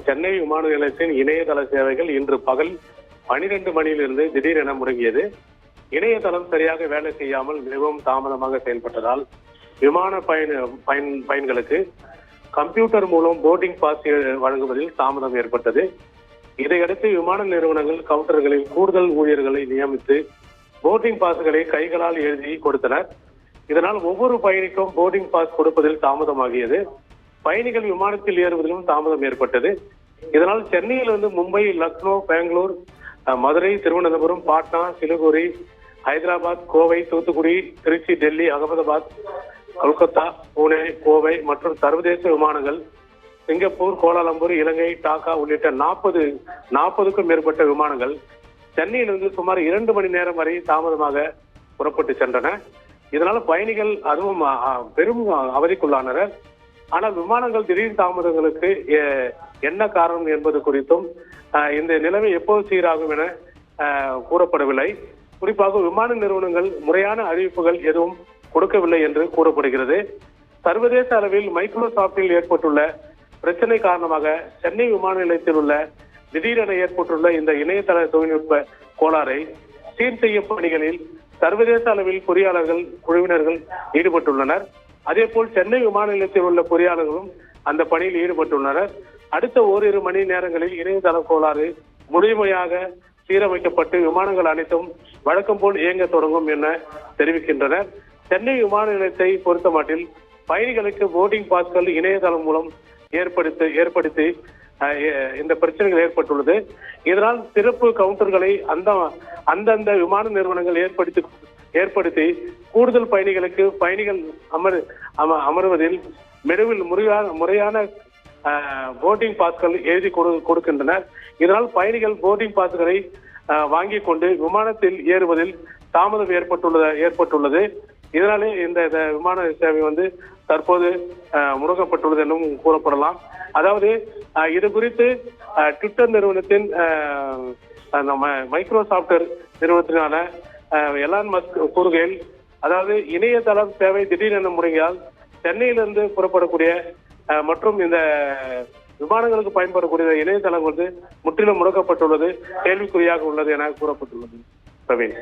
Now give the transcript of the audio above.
சென்னை விமான நிலையத்தின் இணையதள சேவைகள் இன்று பகல் 12 மணியிலிருந்து திடீரென முடங்கியது. இணையதளம் சரியாக வேலை செய்யாமல் மிகவும் தாமதமாக செயல்பட்டதால் விமான பயணிகளுக்கு கம்ப்யூட்டர் மூலம் போர்டிங் பாஸ் வழங்குவதில் தாமதம் ஏற்பட்டது. இதையடுத்து விமான நிறுவனங்கள் கவுண்டர்களில் கூடுதல் ஊழியர்களை நியமித்து போர்டிங் பாஸ்களை கைகளால் எழுதி கொடுத்தனர். இதனால் ஒவ்வொரு பயணிக்கும் போர்டிங் பாஸ் கொடுப்பதில் தாமதமாகியது. பயணிகள் விமானத்தில் ஏறுவதிலும் தாமதம் ஏற்பட்டது. இதனால் சென்னையிலிருந்து மும்பை, லக்னோ, பெங்களூர், மதுரை, திருவனந்தபுரம், பாட்னா, சிலிகுரி, ஹைதராபாத், கோவை, தூத்துக்குடி, திருச்சி, டெல்லி, அகமதாபாத், கொல்கத்தா, புனே, கோவை மற்றும் சர்வதேச விமானங்கள், சிங்கப்பூர், கோலாலம்பூர், இலங்கை, டாக்கா உள்ளிட்ட 40க்கும் மேற்பட்ட விமானங்கள் சென்னையிலிருந்து சுமார் 2 மணி நேரம் வரை தாமதமாக புறப்பட்டு சென்றன. இதனால் பயணிகள் அதுவும் பெரும் அவதிக்குள்ளானனர். ஆனால் விமானங்கள் திடீர் தாமதங்களுக்கு என்ன காரணம் என்பது குறித்தும் இந்த நிலைமை எப்போது சீராகும் என கூறப்படவில்லை. குறிப்பாக விமான நிறுவனங்கள் முறையான அறிவிப்புகள் எதுவும் கொடுக்கவில்லை என்று கூறப்படுகிறது. சர்வதேச அளவில் மைக்ரோசாப்டில் ஏற்பட்டுள்ள பிரச்சனை காரணமாக சென்னை விமான நிலையத்தில் உள்ள திடீரென ஏற்பட்டுள்ள இந்த இணையதள தொழில்நுட்ப கோளாறை சீர் செய்யும் பணிகளில் சர்வதேச அளவில் பொறியாளர்கள் குழுவினர்கள் ஈடுபட்டுள்ளனர். அதேபோல் சென்னை விமான நிலையத்தில் உள்ள பொறியாளர்களும் அந்த பணியில் ஈடுபட்டுள்ளனர். அடுத்த ஓரிரு மணி நேரங்களில் இணையதள கோளாறு முழுமையாக சீரமைக்கப்பட்டு விமானங்கள் அனைத்தும் வழக்கம் போல் இயங்க தொடங்கும் என தெரிவிக்கின்றனர். சென்னை விமான நிலையத்தை பொறுத்தமட்டில் பயணிகளுக்கு போர்டிங் பாஸ்கள் இணையதளம் மூலம் ஏற்படுத்தி இந்த பிரச்சனைகள் ஏற்பட்டுள்ளது. இதனால் சிறப்பு கவுண்டர்களை அந்தந்த விமான நிறுவனங்கள் ஏற்படுத்தி கூடுதல் பயணிகள் அமர்வதில் மெனுவில் முறையான போர்டிங் பாஸ்கள் எழுதி கொடுக்கின்றனர். இதனால் பயணிகள் போர்டிங் பாஸ்களை வாங்கிக் கொண்டு விமானத்தில் ஏறுவதில் தாமதம் ஏற்பட்டுள்ளது. இதனாலே இந்த விமான சேவை தற்போது முடக்கப்பட்டுள்ளது என்றும் கூறப்படலாம். அதாவது இது குறித்து ட்விட்டர் நிறுவனத்தின் மைக்ரோசாப்ட் நிறுவனத்தினான எலான் மஸ்க் கூறுகையில், அதாவது இணையதள சேவை திடீரென முடங்கியால் சென்னையிலிருந்து புறப்படக்கூடிய மற்றும் இந்த விமானங்களுக்கு பயன்படக்கூடிய இணையதளம் முற்றிலும் முடக்கப்பட்டுள்ளது, கேள்விக்குறியாக உள்ளது என கூறப்பட்டுள்ளது. பிரவீன்.